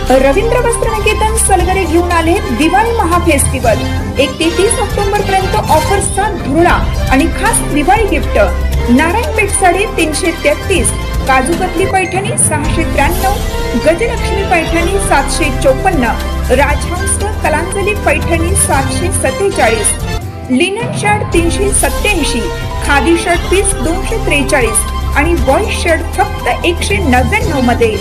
रवींद्र वस्त्रनिकेतन सलगरे घेऊन आले दिवाळी महाफेस्टिवल। 1 ते 30 ऑक्टोबर पर्यंत ऑफर्सचा धुळा आणि खास Diwali gift. Narayan Peth sari 333, kaju katli Paithani 693, Gajalakshmi Paithani 754, Rajhans Kalanjali Paithani 747, linen shirt 387, khadi shirt piece 243 आणि बॉयज शर्ट फक्त 199 मध्ये।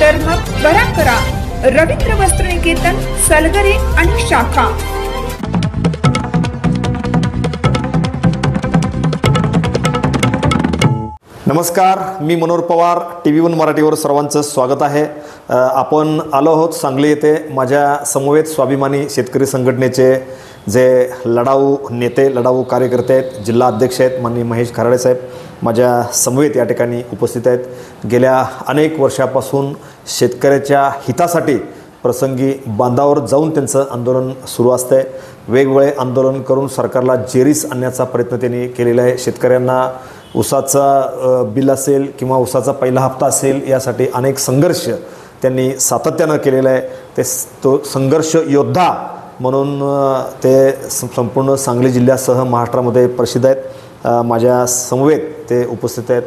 तर मग त्वरा करा, रवींद्र वस्त्रनिकेतन सलगरे आणि शाखा। नमस्कार, मी मनोहर पवार, TV1 मराठीवर सर्वांचं स्वागत आहे। आपण आलो आहोत सांगली येथे। माझ्या समवेत स्वाभिमानी शेतकरी संघटनेचे जे लढाऊ नेते, लढाऊ कार्यकर्ते आहेत, जिल्हा अध्यक्ष आहेत माननीय महेश खराडे साहेब माझ्या समवेत या ठिकाणी उपस्थित आहेत। गेल्या अनेक वर्षापासून शेतकऱ्याच्या हितासाठी प्रसंगी बांधावर जाऊन त्यांचं आंदोलन सुरू असते। वेगवेगळे आंदोलन करून सरकारला जेरीस आणण्याचा प्रयत्न त्यांनी केलेला आहे। शेतकऱ्यांना ऊसाचा बिल असेल किंवा ऊसाचा पहिला हप्ता असेल यासाठी अनेक संघर्ष त्यांनी सातत्यानं केलेला आहे। तो संघर्ष योद्धा म्हणून ते संपूर्ण सांगली जिल्ह्यासह महाराष्ट्रामध्ये प्रसिद्ध आहेत। माझ्या समवेत ते उपस्थित आहेत।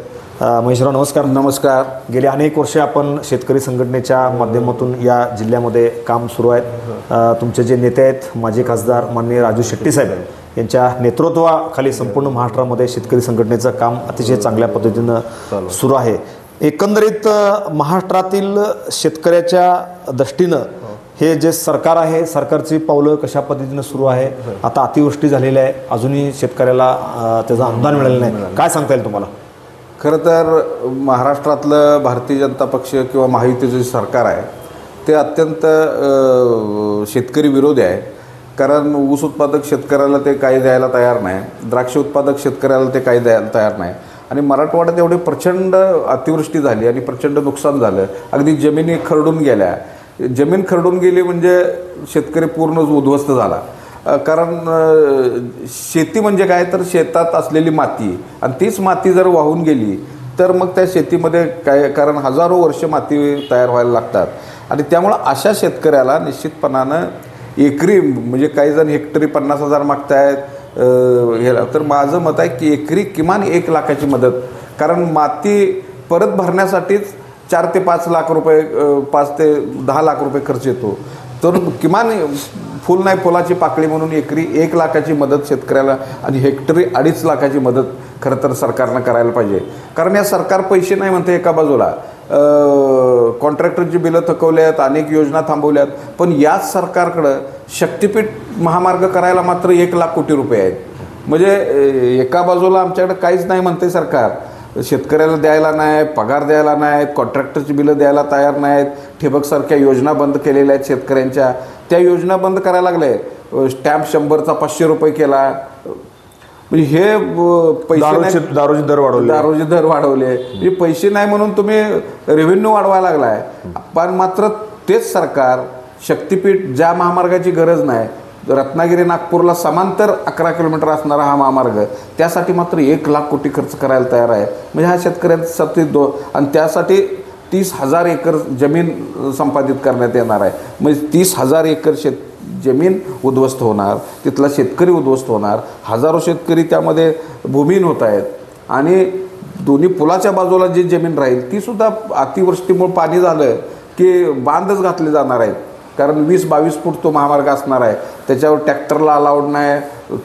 महेशराव नमस्कार। नमस्कार। गेली अनेक वर्षे आपण शेतकरी संघटनेच्या माध्यमातून या जिल्ह्यामध्ये काम सुरू आहेत। तुमचे जे नेते आहेत माजी खासदार माननीय राजू शेट्टी साहेब यांच्या नेतृत्वाखाली संपूर्ण महाराष्ट्रामध्ये शेतकरी संघटनेचं काम अतिशय चांगल्या पद्धतीनं सुरू आहे। एकंदरीत महाराष्ट्रातील शेतकऱ्याच्या दृष्टीनं हे जे सरकार आहे, सरकारची पावलं कशा पद्धतीनं सुरू आहे? आता अतिवृष्टी झालेली आहे, अजूनही शेतकऱ्याला त्याचं अनुदान मिळालं नाही, काय सांगता येईल तुम्हाला? खरं तर महाराष्ट्रातलं भारतीय जनता पक्ष किंवा महायुतीचं जे सरकार आहे ते अत्यंत शेतकरी विरोधी आहे। कारण ऊस उत्पादक शेतकऱ्याला ते काही द्यायला तयार नाही, द्राक्ष उत्पादक शेतकऱ्याला ते काही द्यायला तयार नाही आणि मराठवाड्यात एवढे प्रचंड अतिवृष्टी झाली आणि प्रचंड नुकसान झालं। अगदी जमिनी खरडून गेल्या। जमीन खरडून गेली म्हणजे शेतकरी पूर्णच उद्ध्वस्त झाला। कारण शेती म्हणजे काय तर शेतात असलेली माती आणि तीच माती जर वाहून गेली तर मग त्या शेतीमध्ये काय, कारण हजारो वर्ष माती तयार व्हायला लागतात आणि त्यामुळं अशा शेतकऱ्याला निश्चितपणानं एकरी म्हणजे काही जण हेक्टरी 50,000 मागतायत हे, तर माझं मत आहे की एकरी किमान 1 लाखाची मदत। कारण माती परत भरण्यासाठीच 4 ते 5 लाख रुपये 5 ते 10 लाख रुपये खर्च येतो। तर किमान फुल नाही फुलाची पाकळी म्हणून एकरी 1 लाखाची मदत शेतकऱ्याला आणि हेक्टरी 2.5 लाखाची मदत खरं तर सरकारनं करायला पाहिजे। कारण या सरकार पैसे नाही म्हणते एका बाजूला, कॉन्ट्रॅक्टरची बिलं थकवली आहेत, अनेक योजना थांबवल्यात, पण याच सरकारकडं शक्तिपीठ महामार्ग करायला मात्र 1 लाख कोटी रुपये आहेत। म्हणजे एका बाजूला आमच्याकडे काहीच नाही म्हणते सरकार, शेतकऱ्याला द्यायला नाही, पगार द्यायला नाहीत, कॉन्ट्रॅक्टरची बिलं द्यायला तयार नाहीत, ठिबकसारख्या योजना बंद केलेल्या आहेत शेतकऱ्यांच्या, त्या योजना बंद करायला लागले। स्टॅम्प 100चा 500 रुपये केला। म्हणजे हे पैसे दारूचे दर वाढवले, म्हणजे पैसे नाही म्हणून तुम्ही रेव्हेन्यू वाढवायला लागलाय। पण मात्र तेच सरकार शक्तिपीठ ज्या महामार्गाची गरज नाही, रत्नागिरी नागपूरला समांतर 11 किलोमीटर असणारा हा महामार्ग, त्यासाठी मात्र 1 लाख कोटी खर्च करायला तयार आहे। म्हणजे हा शेतकऱ्यांसाठी आणि त्यासाठी 30,000 एकर जमीन संपादित करण्यात येणार आहे। म्हणजे 30,000 एकर जमीन उद्ध्वस्त होणार, तिथला शेतकरी उद्ध्वस्त होणार, हजारो शेतकरी त्यामध्ये भूमिहीन होत आहेत आणि दोन्ही पुलाच्या बाजूला जी जमीन राहील ती सुद्धा अतिवृष्टीमुळे पाणी झालं की बांधच घातले जाणार आहेत। कारण 20-22 फूट तो महामार्ग असणार आहे, त्याच्यावर ट्रॅक्टरला अलाउड नाही,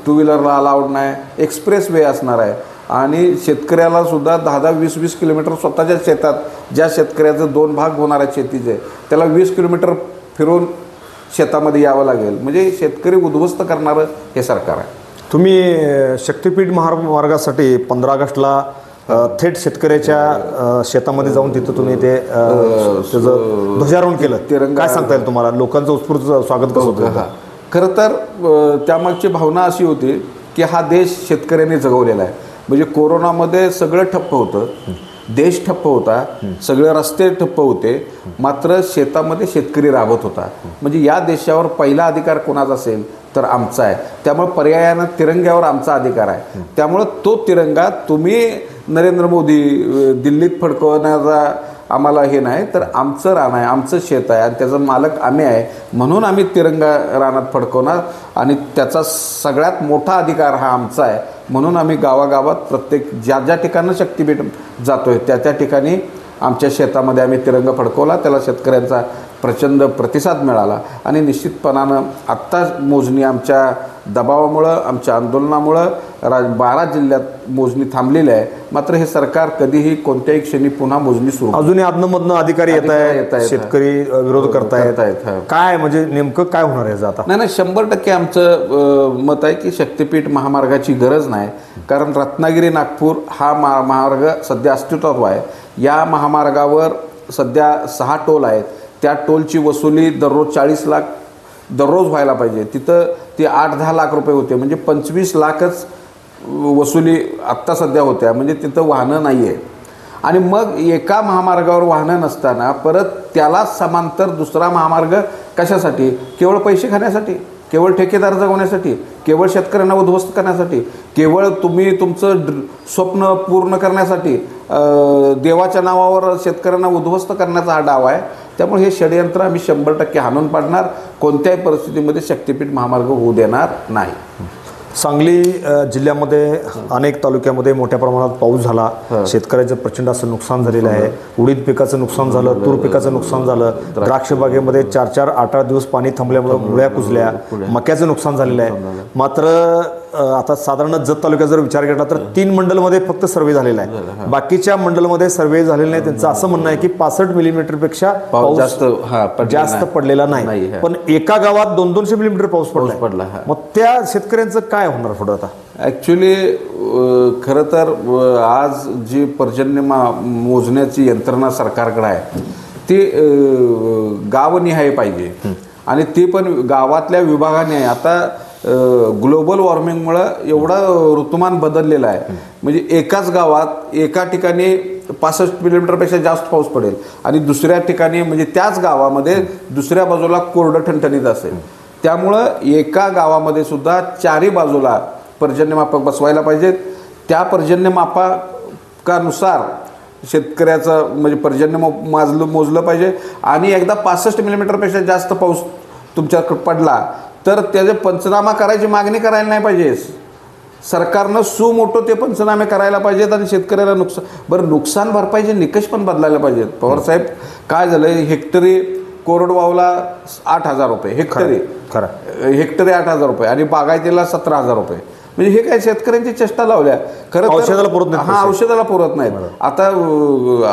2 व्हीलरला अलाउड नाही, एक्सप्रेस वे असणार आहे आणि शेतकऱ्याला सुद्धा 10-10, 20-20 किलोमीटर स्वतःच्या शेतात, ज्या शेतकऱ्याचं 2 भाग होणार आहेत शेतीचे, त्याला 20 किलोमीटर फिरून शेतामध्ये यावं लागेल। म्हणजे शेतकरी उद्ध्वस्त करणारं हे सरकार आहे। तुम्ही शक्तिपीठ महामार्गासाठी 15 ऑगस्टला थेट शेतकऱ्याच्या शेतामध्ये जाऊन तिथं तुम्ही ते त्याचं ध्वजारोहण केलं, काय सांगता येईल तुम्हाला? लोकांचं उत्स्फूर्त स्वागत कसं होतं? खरं तर त्यामागची भावना अशी होती की हा देश शेतकऱ्यांनी जगवलेला आहे। म्हणजे कोरोनामध्ये सगळं ठप्प होतं, देश ठप्प होता, सगळे रस्ते ठप्प होते, मात्र शेतामध्ये शेतकरी राबत होता। म्हणजे या देशावर पहिला अधिकार कोणाचा असेल तर आमचा आहे। त्यामुळे पर्यायानं तिरंग्यावर आमचा अधिकार आहे। त्यामुळे तो तिरंगा तुम्ही नरेंद्र मोदी दिल्लीत फडकवण्याचा आम्हाला हे नाही, तर आमचं रान आहे, आमचं शेत आहे आणि त्याचं मालक आम्ही आहे, म्हणून आम्ही तिरंगा रानात फडकवणार आणि त्याचा सगळ्यात मोठा अधिकार हा आमचा आहे, म्हणून आम्ही गावागावात प्रत्येक ज्या ज्या ठिकाणी शक्तीपीठ जातोय त्या त्या ठिकाणी आमच्या शेतामध्ये आम्ही तिरंगा फडकवला. त्याला शेतकऱ्यांचा प्रचंड प्रतिसाद मिळाला आणि निश्चितपणानं आत्ता मोजणी आमच्या दबावामुळं, आमच्या आंदोलनामुळं 12 जिल्ह्यात मोजणी थांबलेली आहे. मात्र हे सरकार कधीही कोणत्याही क्षणी पुन्हा मोजणी सुरू, अजूनही अधनमधनं अधिकारी येत आहेत, शेतकरी विरोध करतायत. काय म्हणजे नेमकं काय होणार आहे आता? नाही 100% आमचं मत आहे की शक्तीपीठ महामार्गाची गरज नाही, कारण रत्नागिरी नागपूर हा महामार्ग सध्या अस्तित्वात आहे. या महामार्गावर सध्या 6 टोल आहेत. त्या टोलची वसुली दररोज 40 लाख दररोज व्हायला पाहिजे. तिथं ती 8-10 लाख रुपये होते, म्हणजे 25 लाखच वसुली आत्ता सध्या होत्या, म्हणजे तिथं वाहनं नाही आहे. आणि मग एका महामार्गावर वाहनं नसताना परत त्याला समांतर दुसरा महामार्ग कशासाठी? केवळ पैसे खाण्यासाठी, केवळ ठेकेदार जगवण्यासाठी, केवळ शेतकऱ्यांना उद्ध्वस्त करण्यासाठी, केवळ तुम्ही तुमचं स्वप्न पूर्ण करण्यासाठी, देवाच्या नावावर शेतकऱ्यांना उद्ध्वस्त करण्याचा हा डाव आहे. त्यामुळे हे षडयंत्र आम्ही 100% हाणून पाडणार. कोणत्याही परिस्थितीमध्ये शक्तीपीठ महामार्ग होऊ देणार नाही. सांगली जिल्ह्यामध्ये अनेक तालुक्यामध्ये मोठ्या प्रमाणात पाऊस झाला, शेतकऱ्याचं प्रचंड असं नुकसान झालेलं आहे. उडीद पिकाचं नुकसान झालं, तूर पिकाचं नुकसान झालं, द्राक्ष बागेमध्ये 4-4, 8-8 दिवस पाणी थांबल्यामुळे मुळ्या कुजल्या, मक्याचं नुकसान झालेलं आहे. मात्र आता साधारण जत तालुक्यात जर विचार केला तर 3 मंडलमध्ये फक्त सर्वे झालेला आहे, बाकीच्या मंडलमध्ये सर्वे झालेले नाही. त्यांचं असं म्हणणं आहे की 65 मिलीमीटरपेक्षा पाऊस जास्त पडलेला नाही, पण एका गावात 200-200 मिलीमीटर पाऊस पडला. मग त्या शेतकऱ्यांचं काय होणार पुढे आता? ॲक्च्युली खरं तर आज जी पर्जन्य मोजण्याची यंत्रणा सरकारकडे आहे ती गावनिहाय पाहिजे आणि ती पण गावातल्या विभागाने आहे. आता ग्लोबल वॉर्मिंगमुळं एवढं ऋतुमान बदललेलं आहे, म्हणजे एकाच गावात एका ठिकाणी 65 मिलीमीटरपेक्षा जास्त पाऊस पडेल आणि दुसऱ्या ठिकाणी म्हणजे त्याच गावामध्ये दुसऱ्या बाजूला कोरडं ठणठणीत असेल. त्यामुळं एका गावामध्ये सुद्धा 4ही बाजूला पर्जन्यमापक बसवायला पाहिजेत. त्या पर्जन्यमापकानुसार शेतकऱ्याचं म्हणजे पर्जन्य मोजलं पाहिजे आणि एकदा 65 मिलीमीटरपेक्षा जास्त पाऊस तुमच्याकडे पडला तर त्याचे पंचनामा करायची मागणी करायला नाही पाहिजे. सरकारनं सुमोठो ते पंचनामे करायला पाहिजेत आणि शेतकऱ्याला नुकसान भरपाईचे निकष पण बदलायला पाहिजेत. पवारसाहेब, काय झालं, हेक्टरी कोरडवाहूला 8,000 रुपये हेक्टरी, हेक्टरी 8,000 रुपये आणि बागायतीला 17,000 रुपये. म्हणजे हे काय शेतकऱ्यांची चेष्टा लावल्या. खरं औषधाला पुरत नाही. हा, औषधाला पुरत नाहीत. आता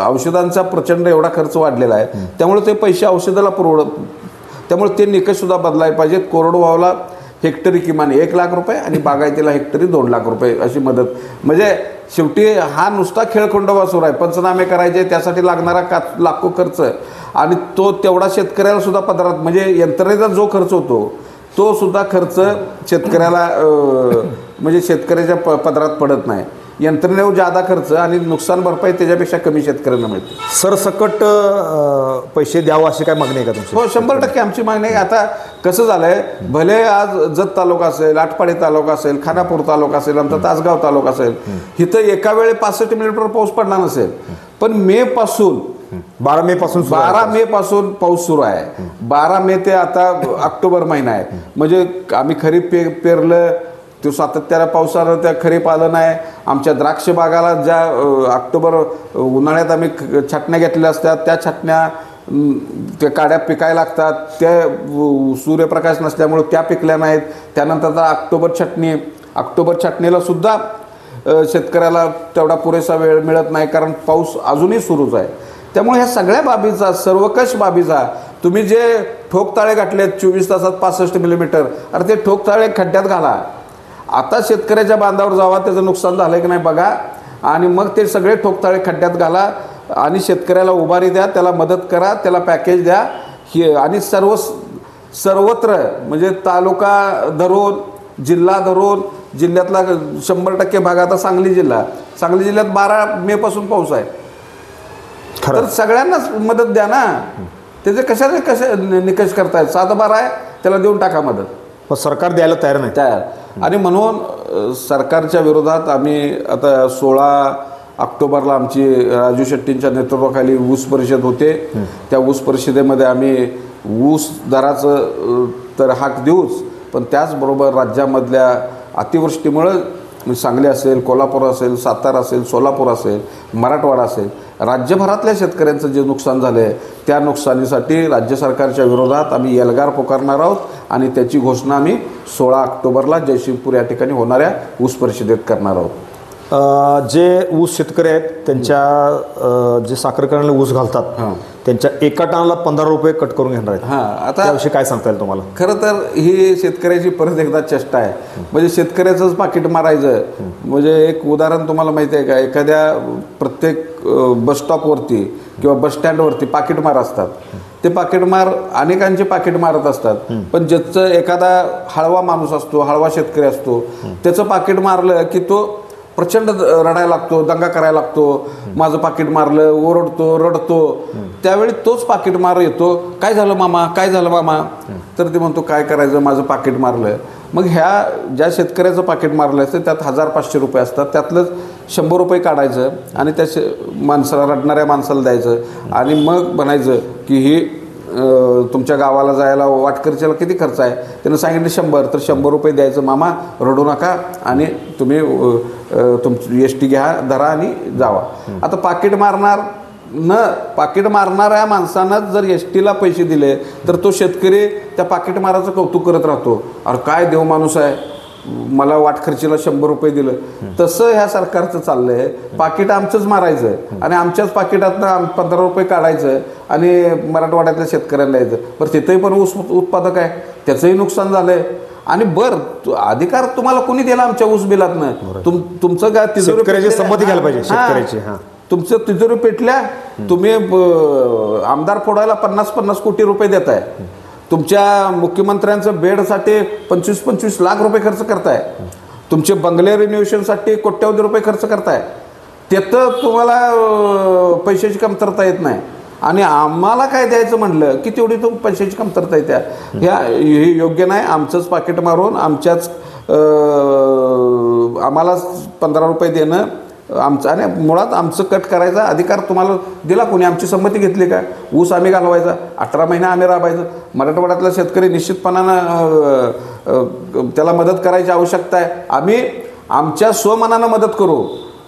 औषधांचा प्रचंड एवढा खर्च वाढलेला आहे, त्यामुळे ते पैसे औषधाला पुरवत, त्यामुळे ते निकष सुद्धा बदलायला पाहिजेत. कोरडवाहूला हेक्टरी किमान 1 लाख रुपये आणि बागायतीला हेक्टरी 2 लाख रुपये अशी मदत. म्हणजे शेवटी हा नुसता खेळखंडोबा सुरू आहे. पंचनामे करायचे, त्यासाठी लागणारा लाखो खर्च आणि तो तेवढा शेतकऱ्याला सुद्धा पदरात, म्हणजे यंत्रणेचा जो खर्च होतो तो सुद्धा खर्च शेतकऱ्याला म्हणजे शेतकऱ्याच्या पदरात पडत नाही. यंत्रणेवर जादा खर्च आणि नुकसान भरपाई त्याच्यापेक्षा कमी शेतकऱ्यांना मिळते. सरसकट पैसे द्यावं अशी काय मागणी आहे का तुमची? हो, 100% आमची मागणी आहे. आता कसं झालंय, भले आज जत तालुका असेल, आटपाडी तालुका असेल, खानापूर तालुका असेल, आमचा तासगाव तालुका असेल, इथं एका वेळी 65 मिलीमीटर पाऊस पडला नसेल, पण 12 मे पासून पाऊस सुरू आहे. 12 मे ते आता ऑक्टोबर महिना आहे, म्हणजे आम्ही खरीप पेरलं, तो सातत्यानं पावसानं त्या खरीप आलं नाही. आमच्या द्राक्ष बागाला ज्या ऑक्टोबर उन्हाळ्यात आम्ही छाटण्या घेतलेल्या असतात त्या छाटण्या त्या काड्या पिकायला लागतात, त्या सूर्यप्रकाश नसल्यामुळे त्या पिकल्या नाहीत. त्यानंतर ऑक्टोबर छाटणीला सुद्धा शेतकऱ्याला तेवढा पुरेसा वेळ मिळत नाही, कारण पाऊस अजूनही सुरूच आहे. त्यामुळे ह्या सगळ्या बाबीचा, सर्वकष बाबीचा, तुम्ही जे ठोकताळे गाठलेत 24 तासात 65 मिलीमीटर, अरे ते ठोकताळे खड्ड्यात घाला. आता शेतकऱ्याच्या बांधावर जावा, त्याचं नुकसान झालं की नाही बघा आणि मग ते सगळे ठोकताळे खड्ड्यात घाला आणि शेतकऱ्याला उभारी द्या, त्याला मदत करा, त्याला पॅकेज द्या. आणि सर्वत्र म्हणजे तालुका धरून, जिल्हा धरून, जिल्ह्यातला 100% भाग, आता सांगली जिल्ह्यात 12 मे पासून पाऊस आहे, तर सगळ्यांनाच मदत द्या ना. त्याचे कसे निकष करतायत? 7-12 आहे, त्याला देऊन टाका मदत. पण सरकार द्यायला तयार नाही. आणि म्हणून सरकारच्या विरोधात आम्ही आता 16 ऑक्टोबरला आमची राजू शेट्टींच्या नेतृत्वाखाली ऊस परिषद होते. त्या ऊस परिषदेमध्ये आम्ही ऊस दराचं तर हाक देऊच, पण त्याचबरोबर राज्यामधल्या अतिवृष्टीमुळं सांगली असेल, कोल्हापूर असेल, सातारा असेल, सोलापूर असेल, मराठवाडा असेल, राज्यभरातल्या शेतकऱ्यांचं जे नुकसान झालं आहे त्या नुकसानीसाठी राज्य सरकारच्या विरोधात आम्ही एल्गार पुकारणार आहोत आणि त्याची घोषणा आम्ही 16 ऑक्टोबरला जयसिंगपूर या ठिकाणी होणाऱ्या ऊस परिषदेत करणार आहोत. जे ऊस शेतकरी आहेत त्यांच्या जे साखर कारखान्याला ऊस घालतात त्यांच्या एका टनाला 15 रुपये कट करून घेणार आहेत. आता त्याविषयी काय सांगता येईल तुम्हाला? खरं तर ही शेतकऱ्याची परत एकदा चेष्टा आहे. म्हणजे शेतकऱ्याचंच पाकिट मारायचं. म्हणजे एक उदाहरण तुम्हाला माहिती आहे का, एखाद्या प्रत्येक बसस्टॉपवरती किंवा बसस्टँडवरती पाकिटमार असतात. ते पाकिटमार अनेकांचे पाकिट मारत असतात, पण ज्याचं एखादा हळवा माणूस असतो, हळवा शेतकरी असतो, त्याचं पाकिट मारलं की तो प्रचंड रडायला लागतो, दंगा करायला लागतो, माझं पाकिट मारलं, ओरडतो, रडतो. त्यावेळी तोच पाकिट मार येतो, काय झालं मामा, काय झालं मामा, तर ते म्हणतो काय करायचं, माझं पाकिट मारलं. मग ह्या ज्या शेतकऱ्याचं पाकिट मारलं असतं त्यात 1500 रुपये असतात, त्यातलंच 100 रुपये काढायचं आणि त्या माणसाला, रडणाऱ्या माणसाला द्यायचं आणि मग म्हणायचं की ही तुमच्या गावाला जायला वाटखर्चाला किती खर्च आहे. त्यानं सांगितलं 100, तर 100 रुपये द्यायचं, मामा रडू नका आणि तुम्ही तुमची एस टी घ्या, धरा आणि जावा. आता पाकिट मारणाऱ्या माणसानं जर एस टीला पैसे दिले तर तो शेतकरी त्या पाकिट माराचं कौतुक करत राहतो, अरे काय देव माणूस आहे, मला वाटखर्चीला 100 रुपये दिलं. तसं ह्या सरकारचं चाललंय. पाकिट आमचंच मारायचं आणि आमच्याच पाकिटातनं 15 रुपये काढायचं आणि मराठवाड्यातल्या शेतकऱ्यांना यायचं. बरं तिथंही पण ऊस उत्पादक आहे, त्याचंही नुकसान झालंय. आणि अधिकार तुम्हाला कोणी दिला आमच्या ऊस बिलातनं? तुमचं काय तिजोरी संमती घ्यायला पाहिजे शेतकऱ्याची. तुमचं तिजोरी पेटल्या, तुम्ही आमदार फोडायला 50-50 कोटी रुपये देताय. तुमच्या मुख्यमंत्र्यांचं बेडसाठी 25-25 लाख रुपये खर्च करताय. तुमचे बंगले रिन्युएशनसाठी कोट्यवधी रुपये खर्च करताय. त्यात तुम्हाला पैशाची कमतरता येत नाही आणि आम्हाला काय द्यायचं म्हणलं की तेवढी तो पैशाची कमतरता येत्या. हे योग्य नाही. आमचंच पाकिट मारून आम्हाला 15 रुपये देणं आमचं, आणि मुळात आमचं कट करायचा अधिकार तुम्हाला दिला कोणी? आमची संमती घेतली का? ऊस आम्ही घालवायचा, 18 महिने आम्ही राबायचं. मराठवाड्यातला शेतकरी निश्चितपणानं त्याला मदत करायची आवश्यकता आहे. आम्ही आमच्या स्वमनानं मदत करू,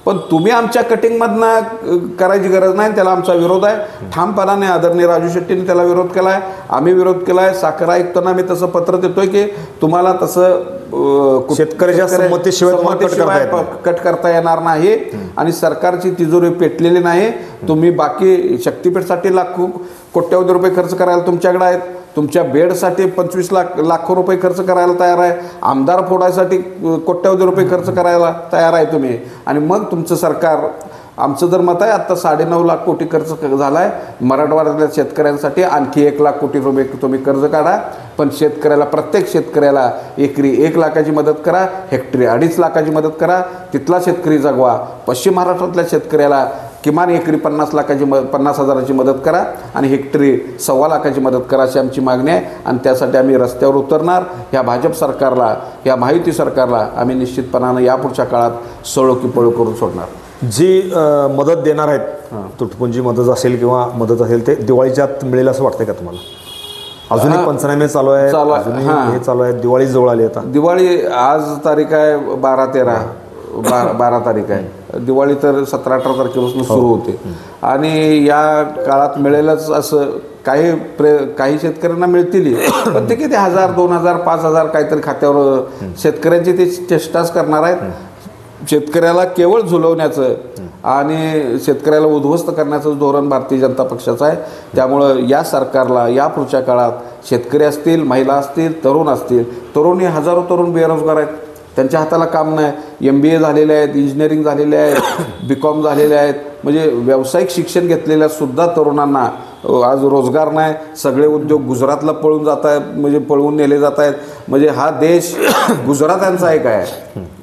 पण तुम्ही आमच्या कटिंगमधनं करायची गरज नाही. त्याला आमचा विरोध आहे ठामपणाने. आदरणीय राजू शेट्टीने त्याला विरोध केला आहे, आम्ही विरोध केला आहे. साखर आयुक्तांना मी तसं पत्र देतोय की तुम्हाला तसं शेतकऱ्याच्या संमतीशिवाय कट करता येणार नाही आणि सरकारची तिजोरी पेटलेली नाही. तुम्ही बाकी शक्तीपीठसाठी कोट्यवधी रुपये खर्च करायला तुमच्याकडे आहेत. तुमच्या बेडसाठी 25 लाख रुपये खर्च करायला तयार आहे. आमदार फोडायसाठी कोट्यवधी रुपये खर्च करायला तयार आहे तुम्ही. आणि मग तुमचं सरकार, आमचं जर मत आहे आत्ता 9.5 लाख कोटी खर्च झाला आहे. मराठवाड्यातल्या शेतकऱ्यांसाठी आणखी 1 लाख कोटी रुपये तुम्ही कर्ज काढा, पण शेतकऱ्याला, प्रत्येक शेतकऱ्याला एकरी 1 लाखाची मदत करा, हेक्टरी 2.5 लाखाची मदत करा. तिथला शेतकरी जगवा. पश्चिम महाराष्ट्रातल्या शेतकऱ्याला किमान एकरी 50,000ची मदत करा आणि हेक्टरी 1.25 लाखाची मदत करा, अशी आमची मागणी आहे. आणि त्यासाठी आम्ही रस्त्यावर उतरणार. ह्या भाजप सरकारला, ह्या महायुती सरकारला आम्ही निश्चितपणानं यापुढच्या काळात सळो की पळो करून सोडणार. जी मदत देणार आहेत, तुटपुंजी मदत असेल किंवा मदत असेल, ते दिवाळीच्या आत मिळेल असं वाटतंय का तुम्हाला? अजूनही पंचनामे चालू आहे, हे चालू आहे, दिवाळी जवळ आली. आता दिवाळी, आज तारीख आहे 12 तारीख आहे. दिवाळी तर 17-18 तारखेपासून सुरू होते आणि या काळात मिळेलच असं काही शेतकऱ्यांना मिळतील, पण ते किती 1000, 2000, 5000 काहीतरी खात्यावर शेतकऱ्यांची ते चेष्टाच करणार आहेत. शेतकऱ्याला केवळ झुलवण्याचं आणि शेतकऱ्याला उद्ध्वस्त करण्याचं धोरण भारतीय जनता पक्षाचं आहे. त्यामुळं या सरकारला या पुढच्या काळात शेतकरी असतील, महिला असतील, तरुण असतील, तरुणी, हजारो तरुण बेरोजगार आहेत, त्यांच्या हाताला काम नाही. MBA झालेले आहेत, इंजिनिअरिंग झालेले आहेत, BCom झालेले आहेत, म्हणजे व्यावसायिक शिक्षण घेतलेल्या सुद्धा तरुणांना आज रोजगार नाही. सगळे उद्योग गुजरातला पळून जात आहेत, म्हणजे पळवून नेले जात आहेत. म्हणजे हा देश गुजरात्यांचा आहे काय?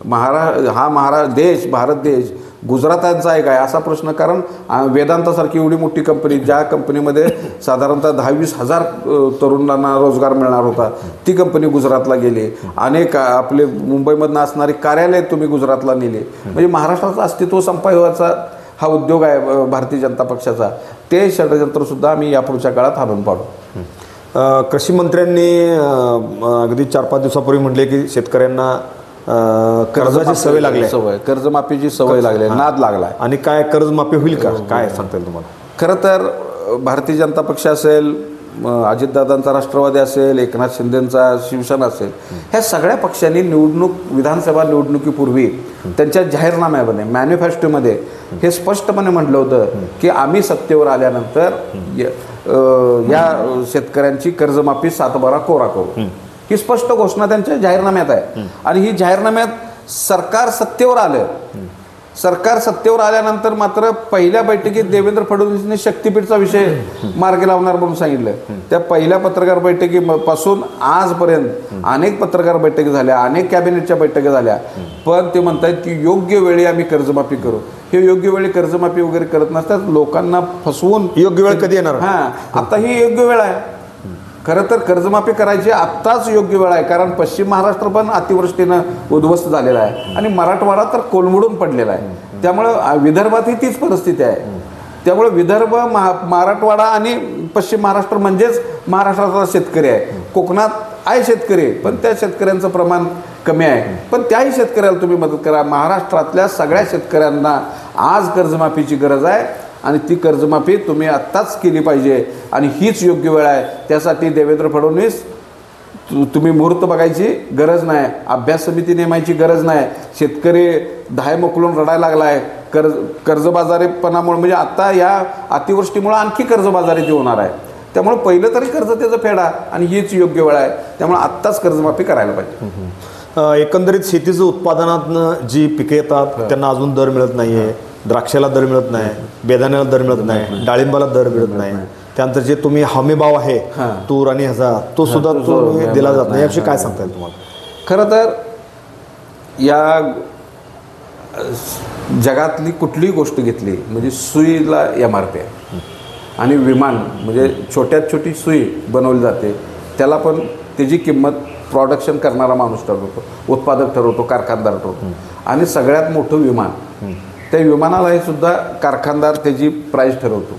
देश भारत देश गुजरातांचा आहे काय असा प्रश्न. कारण वेदांतासारखी एवढी मोठी कंपनी, ज्या कंपनीमध्ये साधारणतः 10-20 हजार तरुणांना रोजगार मिळणार होता, ती कंपनी गुजरातला गेली. अनेक आपले मुंबईमधनं असणारी कार्यालय तुम्ही गुजरातला नेले. म्हणजे महाराष्ट्राचं अस्तित्व संपवायचा हा उद्योग आहे भारतीय जनता पक्षाचा. ते षडयंत्रसुद्धा आम्ही यापुढच्या काळात हाणून पाडू. कृषी मंत्र्यांनी अगदी 4-5 दिवसापूर्वी म्हटले की शेतकऱ्यांना कर्जाची सवय लागली, कर्जमाफीची सवय लागली, नाद लागला. आणि काय कर्जमाफी होईल का, काय सांगता येईल तुम्हाला? खरं तर भारतीय जनता पक्ष असेल, अजितदादांचा राष्ट्रवादी असेल, एकनाथ शिंदेंचा शिवसेना असेल, ह्या सगळ्या पक्षांनी विधानसभा निवडणुकीपूर्वी त्यांच्या जाहीरनाम्यामध्ये, मॅनिफेस्टोमध्ये हे स्पष्टपणे म्हटलं होतं की आम्ही सत्तेवर आल्यानंतर या शेतकऱ्यांची कर्जमाफी 7/12 कोरा करू. ही स्पष्ट घोषणा त्यांच्या जाहीरनाम्यात आहे. आणि ही जाहीरनाम्यात सरकार सत्तेवर आल्यानंतर मात्र पहिल्या बैठकीत देवेंद्र फडणवीसने शक्तीपीठचा विषय मार्गी लावणार म्हणून सांगितलं. त्या पहिल्या पत्रकार बैठकीपासून आजपर्यंत अनेक पत्रकार बैठकी झाल्या, अनेक कॅबिनेटच्या बैठकी झाल्या, पण ते म्हणतात की योग्य वेळी आम्ही कर्जमाफी करू. हे योग्य वेळी कर्जमाफी वगैरे करत नसतात, लोकांना फसवून. योग्य वेळ कधी येणार? आता ही योग्य वेळ आहे. खरं तर कर्जमाफी करायची आत्ताच योग्य वेळ आहे. कारण पश्चिम महाराष्ट्र पण अतिवृष्टीनं उद्ध्वस्त झालेला आहे आणि मराठवाडा तर कोलमडून पडलेला आहे. त्यामुळं विदर्भातही तीच परिस्थिती आहे. त्यामुळे विदर्भ, मराठवाडा आणि पश्चिम महाराष्ट्र म्हणजेच महाराष्ट्राचा शेतकरी आहे. कोकणात आहे शेतकरी, पण त्या शेतकऱ्यांचं प्रमाण कमी आहे. पण त्याही शेतकऱ्याला तुम्ही मदत करा. महाराष्ट्रातल्या सगळ्या शेतकऱ्यांना आज कर्जमाफीची गरज आहे आणि ती कर्जमाफी तुम्ही आत्ताच केली पाहिजे आणि हीच योग्य वेळ आहे. त्यासाठी देवेंद्र फडणवीस, तुम्ही मुहूर्त बघायची गरज नाही, अभ्यास समिती नेमायची गरज नाही. शेतकरी धाय मोकलून रडायला लागला आहे कर्जबाजारीपणामुळे. म्हणजे आता या अतिवृष्टीमुळे आणखी कर्जबाजारी होणार आहे. त्यामुळे पहिलं तरी कर्ज त्याचं फेडा आणि हीच योग्य वेळ आहे. त्यामुळे आत्ताच कर्जमाफी करायला पाहिजे. एकंदरीत शेतीचं उत्पादनातनं जी पिके येतात त्यांना अजून दर मिळत नाही आहे. द्राक्षाला दर मिळत नाही, बेदाण्याला दर मिळत नाही, डाळिंबाला दर मिळत नाही. त्यानंतर जे तुम्ही हमी भाव आहे तूर आणि ह्याचा, तो सुद्धा दिला जात नाही. याविषयी काय सांगता येईल तुम्हाला? खरं तर या जगातली कुठलीही गोष्ट घेतली म्हणजे सुईला MRP आहे. आणि विमान म्हणजे छोट्यात छोटी सुई बनवली जाते, त्याला पण त्याची किंमत प्रोडक्शन करणारा माणूस ठरवतो, उत्पादक ठरवतो, कारखानदार ठरवतो. आणि सगळ्यात मोठं विमान, त्या विमानालाही सुद्धा कारखानदार त्याची प्राईस ठरवतो.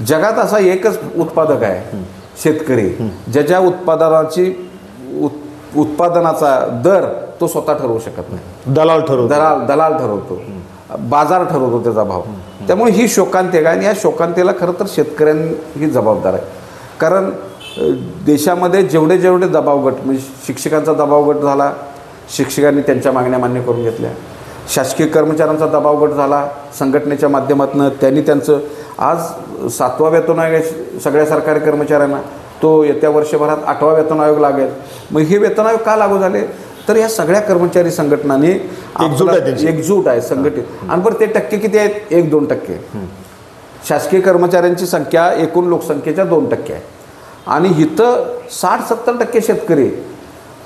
जगात असा एकच उत्पादक आहे शेतकरी, ज्याच्या उत्पादनाचा दर तो स्वतः ठरवू शकत नाही. दलाल ठरवतो, बाजार ठरवतो त्याचा भाव. त्यामुळे ही शोकांतिका आहे आणि या शोकांतिकेला खरं तर शेतकऱ्यांनी जबाबदार आहे. कारण देशामध्ये जेवढे दबाव गट, म्हणजे शिक्षकांचा दबाव गट झाला, शिक्षकांनी त्यांच्या मागण्या मान्य करून घेतल्या. शासकीय कर्मचाऱ्यांचा दबाव गट झाला, संघटनेच्या माध्यमातून त्यांनी त्यांचं आज 7वा वेतन आयोग आहे सगळ्या सरकारी कर्मचाऱ्यांना, तो येत्या वर्षभरात 8वा वेतन आयोग लागेल. मग हे वेतन आयोग का लागू झाले? तर या सगळ्या कर्मचारी संघटनांनी एकजूट आहे, संघटित. आणि बरं ते टक्के किती आहेत? 1-2%. शासकीय कर्मचाऱ्यांची संख्या एकूण लोकसंख्येच्या 2% आहे. आणि इथं 60-70% शेतकरी.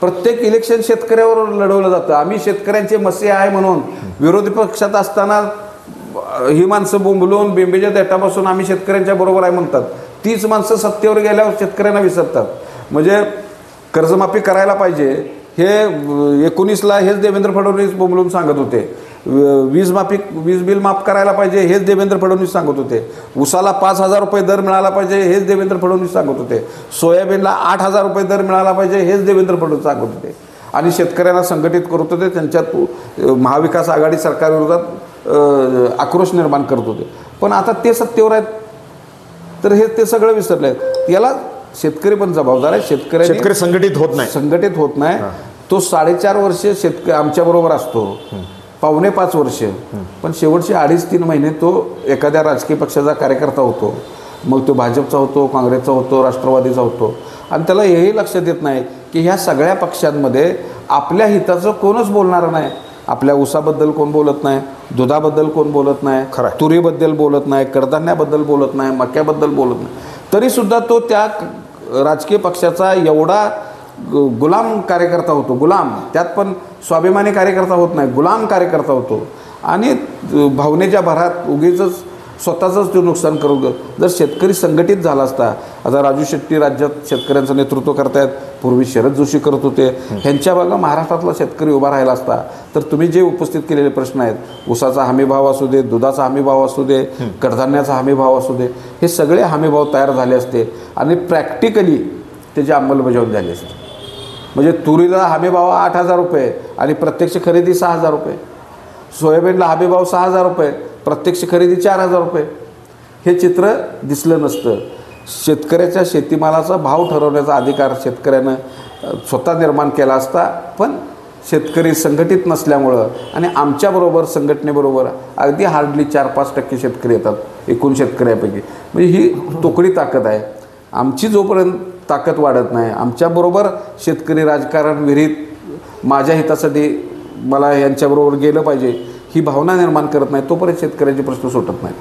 प्रत्येक इलेक्शन शेतकऱ्यावर लढवलं जातं. आम्ही शेतकऱ्यांचे मसे आहे म्हणून विरोधी पक्षात असताना ही माणसं बोंबलून बेंबेच्या देठापासून आम्ही शेतकऱ्यांच्या बरोबर आहे म्हणतात. तीच माणसं सत्तेवर गेल्यावर शेतकऱ्यांना विसरतात. म्हणजे कर्जमाफी करायला पाहिजे हे 19ला हेच देवेंद्र फडणवीस बोंबलून सांगत होते. वीज बिल माफ करायला पाहिजे हेच देवेंद्र फडणवीस सांगत होते. ऊसाला 5,000 रुपये दर मिळाला पाहिजे हेच देवेंद्र फडणवीस सांगत होते. सोयाबीनला 8,000 रुपये दर मिळाला पाहिजे हेच देवेंद्र फडणवीस सांगत होते. आणि शेतकऱ्यांना संघटित करत होते. त्यांच्यात महाविकास आघाडी सरकारविरोधात आक्रोश निर्माण करत होते. पण आता ते सत्तेवर आहेत तर ते सगळं विसरले आहेत. याला शेतकरी पण जबाबदार आहे. शेतकरी संघटित होत नाही. तो 4.5 वर्ष आमच्याबरोबर असतो, 4.25 वर्ष, पण शेवटचे 2.5-3 महिने तो एखाद्या राजकीय पक्षाचा कार्यकर्ता होतो. मग तो भाजपचा होतो, काँग्रेसचा होतो, राष्ट्रवादीचा होतो. आणि त्याला हेही लक्षात येत नाही की ह्या सगळ्या पक्षांमध्ये आपल्या हिताचं कोणच बोलणार नाही. आपल्या ऊसाबद्दल कोण बोलत नाही, दुधाबद्दल कोण बोलत नाही, तुरीबद्दल बोलत नाही, कडधान्याबद्दल बोलत नाही, मक्याबद्दल बोलत नाही. तरीसुद्धा तो त्या राजकीय पक्षाचा एवढा गुलाम कार्यकर्ता होतो, गुलाम. त्यात पण स्वाभिमानी कार्यकर्ता होत नाही, गुलाम कार्यकर्ता होतो आणि भावनेच्या भरात उगीच स्वतःचंच ते नुकसान करू. जर शेतकरी संघटित झाला असता, आता राजू शेट्टी राज्यात शेतकऱ्यांचं नेतृत्व करतायत, पूर्वी शरद जोशी करत होते, ह्यांच्या भागा महाराष्ट्रातला शेतकरी उभा राहिला असता तर तुम्ही जे उपस्थित केलेले प्रश्न आहेत, ऊसाचा हमीभाव असू दे, दुधाचा हमीभाव असू दे, कडधान्याचा हमीभाव असू दे, हे सगळे हमीभाव तयार झाले असते आणि प्रॅक्टिकली त्याची अंमलबजावणी झाली असते. म्हणजे तुरीला हमीभाव 8,000 रुपये आणि प्रत्यक्ष खरेदी 6,000 रुपये, सोयाबीनला हमीभाव 6,000 रुपये, प्रत्यक्ष खरेदी 4,000 रुपये, हे चित्र दिसलं नसतं. शेतकऱ्याच्या शेतीमालाचा भाव ठरवण्याचा अधिकार शेतकऱ्यानं स्वतः निर्माण केला असता, पण शेतकरी संघटित नसल्यामुळं आणि आमच्याबरोबर संघटनेबरोबर अगदी हार्डली 4-5% शेतकरी येतात एकूण शेतकऱ्यापैकी. म्हणजे ही तोकडी ताकद आहे. आमची जोपर्यंत ताकद वाढत नाही, आमच्याबरोबर शेतकरी राजकारण विहिरीत माझ्या हितासाठी मला यांच्याबरोबर गेलं पाहिजे ही भावना निर्माण करत नाही, तोपर्यंत शेतकऱ्याचे प्रश्न सुटत नाही.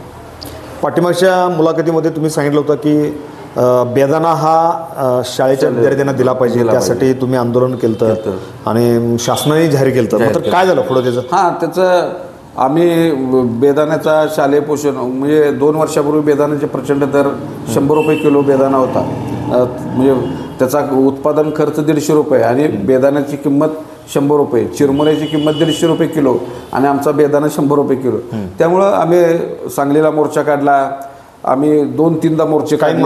पाठीमागच्या मुलाखतीमध्ये तुम्ही सांगितलं होतं की बेदाना हा शाळेच्या विद्यार्थ्यांना दिला पाहिजे, त्यासाठी तुम्ही आंदोलन केलं आणि शासनाने जाहीर केलं. तर काय झालं पुढं त्याचं? त्याचं आम्ही बेदाण्याचा शालेय पोषण म्हणजे 2 वर्षापूर्वी बेदाण्याचे प्रचंड दर 100 रुपये किलो बेदाणा होता. म्हणजे त्याचा उत्पादन खर्च 150 रुपये आणि बेदाण्याची किंमत 100 रुपये, चिरमुऱ्याची किंमत 150 रुपये किलो आणि आमचा बेदाणा 100 रुपये किलो. त्यामुळं आम्ही सांगलीला मोर्चा काढला, आम्ही 2-3दा मोर्चे काढले,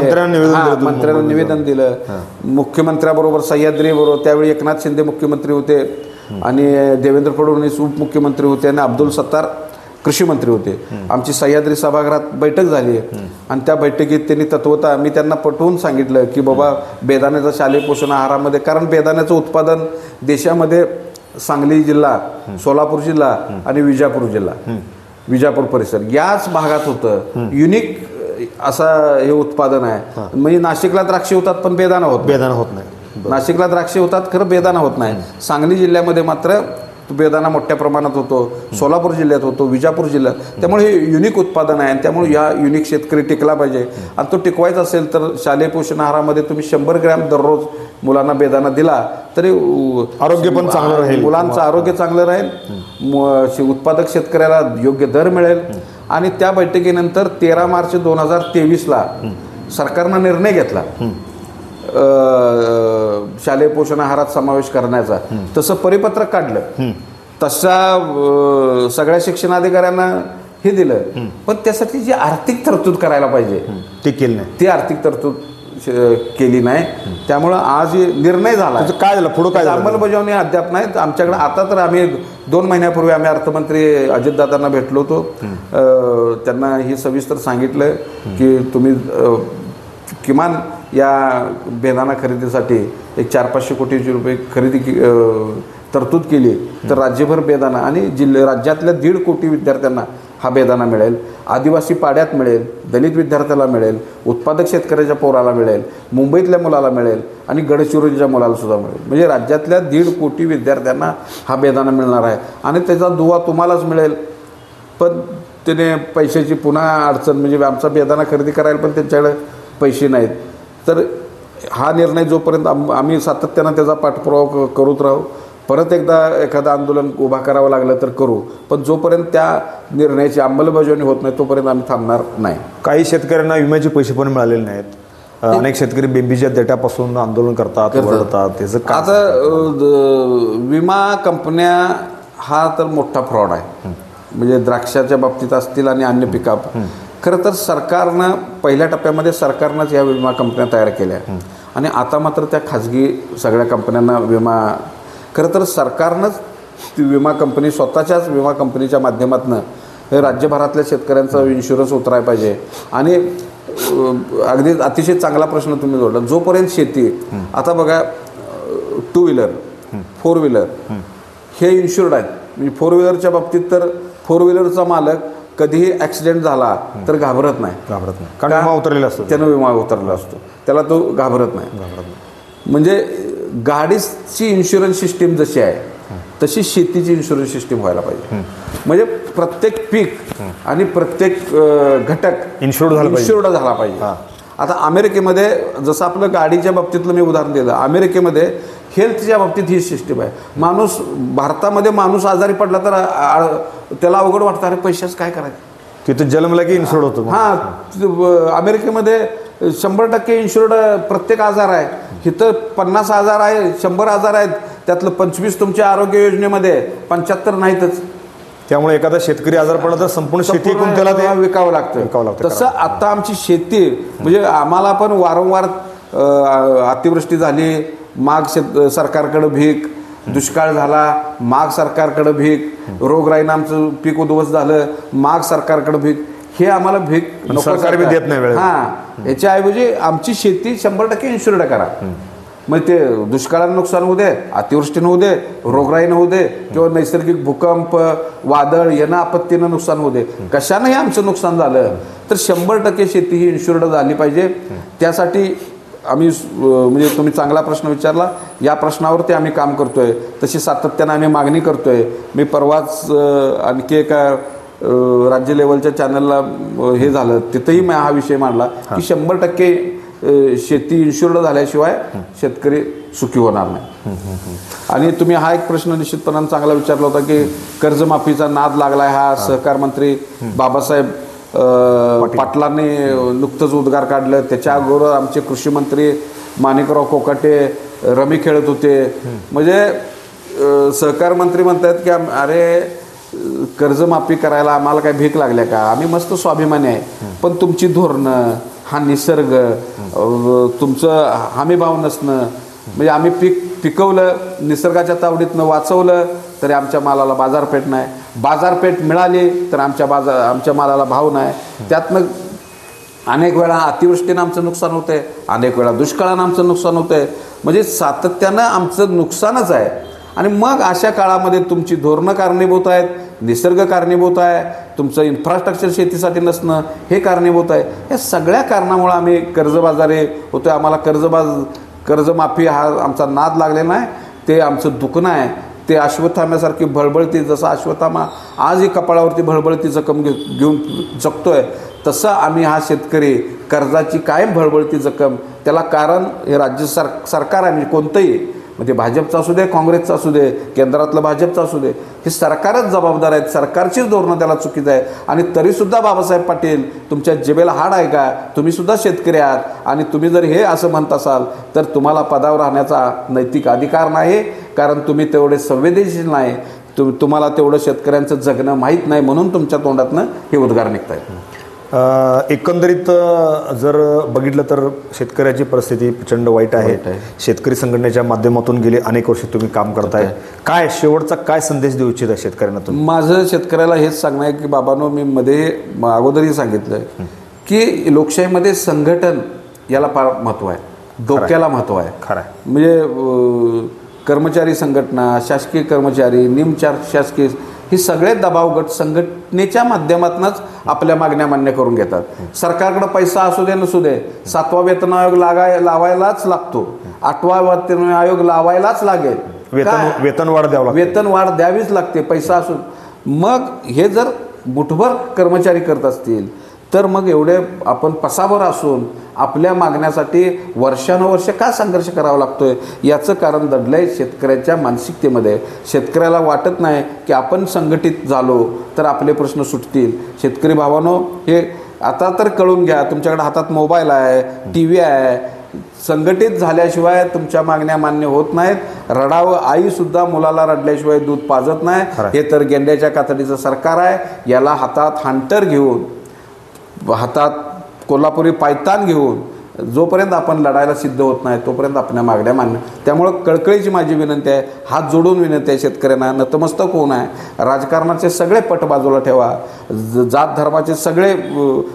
मंत्र्यांना निवेदन दिलं, मुख्यमंत्र्याबरोबर सह्याद्रीबरोबर, त्यावेळी एकनाथ शिंदे मुख्यमंत्री होते आणि देवेंद्र फडणवीस उपमुख्यमंत्री होते आणि अब्दुल सत्तार कृषी मंत्री होते. आमची सह्याद्री सभागृहात बैठक झाली आणि त्या बैठकीत त्यांनी तत्वता मी त्यांना पटवून सांगितलं की बाबा बेदाण्याचा शालेय पोषण आहारामध्ये, कारण बेदाण्याचं उत्पादन देशामध्ये सांगली जिल्हा, सोलापूर जिल्हा आणि विजापूर परिसर याच भागात होतं. युनिक असं हे उत्पादन आहे. म्हणजे नाशिकला द्राक्षे होतात पण बेदाणा होत नाही. नाशिकला द्राक्षे होतात खरं बेदाणा होत नाही. सांगली जिल्ह्यामध्ये मात्र बेदाणा मोठ्या प्रमाणात होतो, सोलापूर जिल्ह्यात होतो, विजापूर जिल्ह्यात. त्यामुळे हे युनिक उत्पादन आहे आणि त्यामुळे या युनिक शेतकरी टिकला पाहिजे आणि तो टिकवायचा असेल तर शालेय पोषण आहारामध्ये तुम्ही 100 ग्रॅम दररोज मुलांना बेदाणा दिला तरी आरोग्य पण चांगलं राहील, मुलांचं आरोग्य चांगलं राहील, उत्पादक शेतकऱ्याला योग्य दर मिळेल. आणि त्या बैठकीनंतर 13 मार्च 2023ला सरकारनं निर्णय घेतला शालेय पोषण आहारात समावेश करण्याचा. तसं परिपत्रक काढलं, तसा सगळ्या शिक्षणाधिकाऱ्यांना हे दिलं, पण त्यासाठी जी आर्थिक तरतूद करायला पाहिजे ती केली नाही, ती आर्थिक तरतूद केली नाही. त्यामुळं आज निर्णय झाला. काय झालं पुढं? काय अंमलबजावणी अद्याप नाही. आमच्याकडे आता तर आम्ही 2 महिन्यापूर्वी आम्ही अर्थमंत्री अजितदादांना भेटलो होतो. त्यांना ही सविस्तर सांगितलं की तुम्ही किमान या बेदाणा खरेदीसाठी 400-500 कोटी रुपये खरेदी तरतूद केली तर राज्यभर बेदाणा आणि राज्यातल्या 1.5 कोटी विद्यार्थ्यांना हा बेदाणा मिळेल. आदिवासी पाड्यात मिळेल, दलित विद्यार्थ्याला मिळेल, उत्पादक शेतकऱ्याच्या पोराला मिळेल, मुंबईतल्या मुलाला मिळेल आणि गडचिरोलीच्या मुलाला सुद्धा मिळेल. म्हणजे राज्यातल्या 1.5 कोटी विद्यार्थ्यांना हा बेदाणा मिळणार आहे आणि त्याचा दुवा तुम्हालाच मिळेल. पण त्याने पैशाची पुन्हा अडचण, म्हणजे आमचा बेदाणा खरेदी करायला पण त्यांच्याकडे पैसे नाहीत. तर हा निर्णय जोपर्यंत आम्ही सातत्यानं त्याचा पाठपुरावा करत राहू, परत एकदा एखादं आंदोलन उभा करावं लागलं तर करू, पण जोपर्यंत त्या निर्णयाची अंमलबजावणी होत नाही तोपर्यंत आम्ही थांबणार नाही. काही शेतकऱ्यांना विम्याचे पैसे पण मिळालेले नाहीत. अनेक शेतकरी बेंबीच्या देठापासून आंदोलन करतात, त्याचं आता विमा कंपन्या हा तर मोठा फ्रॉड आहे. म्हणजे द्राक्षाच्या बाबतीत असतील आणि अन्य पिका. खरं तर सरकारनं पहिल्या टप्प्यामध्ये सरकारनंच या विमा कंपन्या तयार केल्या आणि आता मात्र त्या खाजगी सगळ्या कंपन्यांना विमा, खरं तर सरकारनंच ती विमा कंपनी स्वतःच्याच विमा कंपनीच्या माध्यमातून राज्यभरातल्या शेतकऱ्यांचा इन्शुरन्स उतरायला पाहिजे. आणि अगदी अतिशय चांगला प्रश्न तुम्ही जोडला. जोपर्यंत शेती, आता बघा 2 व्हीलर 4 व्हीलर हे इन्शुर्ड आहेत. म्हणजे 4 व्हीलरच्या बाबतीत तर 4 व्हीलरचा मालक कधीही ॲक्सिडेंट झाला तर घाबरत नाही, कारण विमा उतरलेला असतो, त्यानं विमा उतरलेला असतो, त्याला तो घाबरत नाही. म्हणजे गाडीची इन्शुरन्स सिस्टीम जशी आहे तशी शेतीची इन्शुरन्स सिस्टीम व्हायला पाहिजे. म्हणजे प्रत्येक पीक आणि प्रत्येक घटक इन्शुर्ड झाला पाहिजे. आता अमेरिकेमध्ये जसं आपलं गाडीच्या बाबतीतलं मी उदाहरण दिलं, अमेरिकेमध्ये हेल्थच्या बाबतीत ही सिस्टीम आहे. भारतामध्ये माणूस आजारी पडला तर त्याला अवघड वाटतं, अरे पैशाच काय करायचं. तिथं जन्मला की इन्शुर्ड होतो. हां, अमेरिकेमध्ये 100% इन्शुर्ड प्रत्येक आजार आहे. इथं 50 आजार आहे, 100 आजार आहेत, त्यातलं 25 तुमच्या आरोग्य योजनेमध्ये, 75 नाहीतच. त्यामुळे एखादा शेतकरी आजार पडला तर संपूर्ण शेती एकूण त्याला ते विकावं लागतं. तसं आता आमची शेती म्हणजे आम्हाला पण वारंवार अतिवृष्टी झाली, माग सरकारकडं भीक, दुष्काळ झाला, माग सरकारकडं भीक, रोगराईनं आमचं पीक उद्ध्वस्त झालं, माग सरकारकडं भीक. हे आम्हाला भीक सरकार बी देत नाही वेळेवर. हां, याच्याऐवजी आमची शेती 100% इन्शुर्ड करा. मग ते दुष्काळानं नुकसान होऊ दे, अतिवृष्टीनं होऊ दे, रोगराईनं होऊ दे, किंवा नैसर्गिक भूकंप, वादळ यानं आपत्तीनं नुकसान होऊ दे, कशानंही आमचं नुकसान झालं तर 100% शेती ही इन्शुर्ड झाली पाहिजे. त्यासाठी आम्ही म्हणजे तुम्ही चांगला प्रश्न विचारला, या प्रश्नावरती आम्ही काम करतोय. तशी सातत्यानं आम्ही मागणी करतोय. मी परवाच आणखी एका राज्य लेवलच्या चॅनलला हे झालं, तिथंही मी हा विषय मांडला की 100% शेती इन्शुर्ड झाल्याशिवाय शेतकरी सुखी होणार नाही. आणि तुम्ही हा एक प्रश्न निश्चितपणाने चांगला विचारला होता की कर्जमाफीचा नाद लागलाय. हा सहकार मंत्री बाबासाहेब पाटलांनी नुकतंच उद्गार काढलं. त्याच्या अगोदर आमचे कृषी मंत्री माणिकराव कोकाटे रमी खेळत होते. म्हणजे सहकार मंत्री म्हणतात की अरे कर्जमाफी करायला आम्हाला काय भीक लागल्या का, आम्ही मस्त स्वाभिमानी आहे, पण तुमची धोरणं, हा निसर्ग, तुमचं हमीभाव नसणं, म्हणजे आम्ही पिकवलं, निसर्गाच्या तावडीतनं वाचवलं तरी आमच्या मालाला बाजारपेठ नाही, बाजारपेठ मिळाली तर आमच्या मालाला भाव नाही. त्यातनं अनेक वेळा अतिवृष्टीनं आमचं नुकसान होतं आहे, अनेक वेळा दुष्काळानं आमचं नुकसान होतं आहे. म्हणजे सातत्यानं आमचं नुकसानच आहे. आणि मग अशा काळामध्ये तुमची धोरणं कारणीभूत आहेत, निसर्ग कारणीभूत आहे, तुमचं इन्फ्रास्ट्रक्चर शेतीसाठी नसणं हे कारणीभूत आहे. या सगळ्या कारणामुळे आम्ही कर्जबाजारी होतो. आम्हाला कर्जमाफी हा आमचा नाद लागलेला नाही, ते आमचं दुखणं आहे. ते अश्वत्थाम्यासारखी भळबळती, जसं अश्वत्थामा आजही कपाळावरती भळबळती जखम घेऊन जगतोय, तसं आम्ही हा शेतकरी कर्जाची कायम भळबळती जखम. त्याला कारण हे राज्य सरकार आहे. म्हणजे कोणतंही, म्हणजे भाजपचं असू दे, काँग्रेसचं असू दे, केंद्रातलं भाजपचं असू दे, हे सरकारच जबाबदार आहेत. सरकारचीच धोरणं त्याला चुकीचं आहे. आणि तरीसुद्धा बाबासाहेब पाटील तुमच्या जिभेला हाड आहे का? तुम्हीसुद्धा शेतकरी आहात आणि तुम्ही जर हे असं म्हणत असाल तर तुम्हाला पदावर राहण्याचा नैतिक अधिकार नाही, कारण तुम्ही तेवढे संवेदनशील नाही, तुम्हाला तेवढं शेतकऱ्यांचं जगणं माहीत नाही, म्हणून तुमच्या तोंडातनं हे उद्गार निघत आहेत. एकंदरीत जर बघितलं तर शेतकऱ्याची परिस्थिती प्रचंड वाईट आहे. शेतकरी संघटनेच्या माध्यमातून गेले अनेक वर्ष तुम्ही काम करताय. काय शेवटचा काय संदेश देऊ इच्छित आहे शेतकऱ्यांना तुम्ही? माझं शेतकऱ्याला हेच सांगणं आहे की बाबांनो, मी मध्ये अगोदरही सांगितलं की लोकशाहीमध्ये संघटन याला फार महत्त्व आहे, डोक्याला महत्त्व आहे. खरं आहे. म्हणजे कर्मचारी संघटना, शासकीय कर्मचारी, निमशासकीय, ही सगळे दबाव गट संघटनेच्या माध्यमातूनच आपल्या मागण्या मान्य करून घेतात. सरकारकडे पैसा असू दे नसू दे, 7वा वेतन आयोग लावायलाच लागतो, 8वा वेतन आयोग लावायलाच लागेल, वेतन वाढ द्यावीच लागते, पैसा असू. मग हे जर मुठभर कर्मचारी करत असतील तर मग एवढे आपण पसाभर असून आपल्या मागण्यासाठी वर्षानुवर्ष का संघर्ष करावा लागतोय? याचं कारण दडलंय शेतकऱ्याच्या मानसिकतेमध्ये. शेतकऱ्याला वाटत नाही की आपण संघटित झालो तर आपले प्रश्न सुटतील. शेतकरी भावांनो, हे आता तर कळून घ्या, तुमच्याकडे हातात मोबाईल आहे, TV आहे, संघटित झाल्याशिवाय तुमच्या मागण्या मान्य होत नाहीत. रडावं आईसुद्धा मुलाला रडल्याशिवाय दूध पाजत नाही. हे तर गेंड्याच्या कातडीचं सरकार आहे. याला हातात हंटर घेऊन, हातात कोल्हापुरी पायतान घेऊन जोपर्यंत आपण लढायला सिद्ध होत नाही तोपर्यंत आपल्या मागण्या मान्य. त्यामुळं कळकळीची माझी विनंती आहे, हात जोडून विनंती आहे शेतकऱ्यांना, नतमस्तक होऊन आहे. राजकारणाचे सगळे पट बाजूला ठेवा, जात धर्माचे सगळे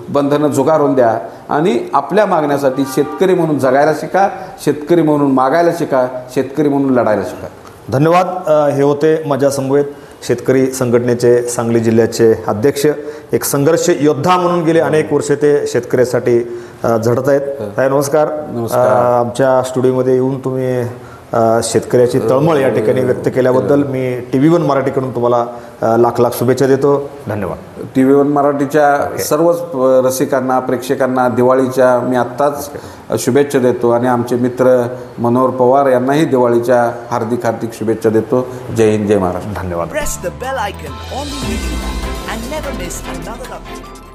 बंधनं झुगारून द्या आणि आपल्या मागण्यासाठी शेतकरी म्हणून जगायला शिका, शेतकरी म्हणून मागायला शिका, शेतकरी म्हणून लढायला शिका. धन्यवाद. हे होते माझ्या समवेत शेतकरी संघटनेचे सांगली जिल्ह्याचे अध्यक्ष, एक संघर्ष योद्धा म्हणून गेले अनेक वर्षे ते शेतकऱ्यासाठी झटत आहेत. नमस्कार. आमच्या स्टुडिओमध्ये येऊन तुम्ही शेतकऱ्याची तळमळ या ठिकाणी व्यक्त केल्याबद्दल मी TV1 मराठीकडून तुम्हाला लाख लाख शुभेच्छा देतो. धन्यवाद. TV1 मराठीच्या सर्वच रसिकांना, प्रेक्षकांना दिवाळीच्या मी आत्ताच शुभेच्छा देतो आणि आमचे मित्र मनोहर पवार यांनाही दिवाळीच्या हार्दिक हार्दिक शुभेच्छा देतो. जय हिंद, जय महाराष्ट्र. धन्यवाद. Press the bell icon on the YouTube and never miss another update.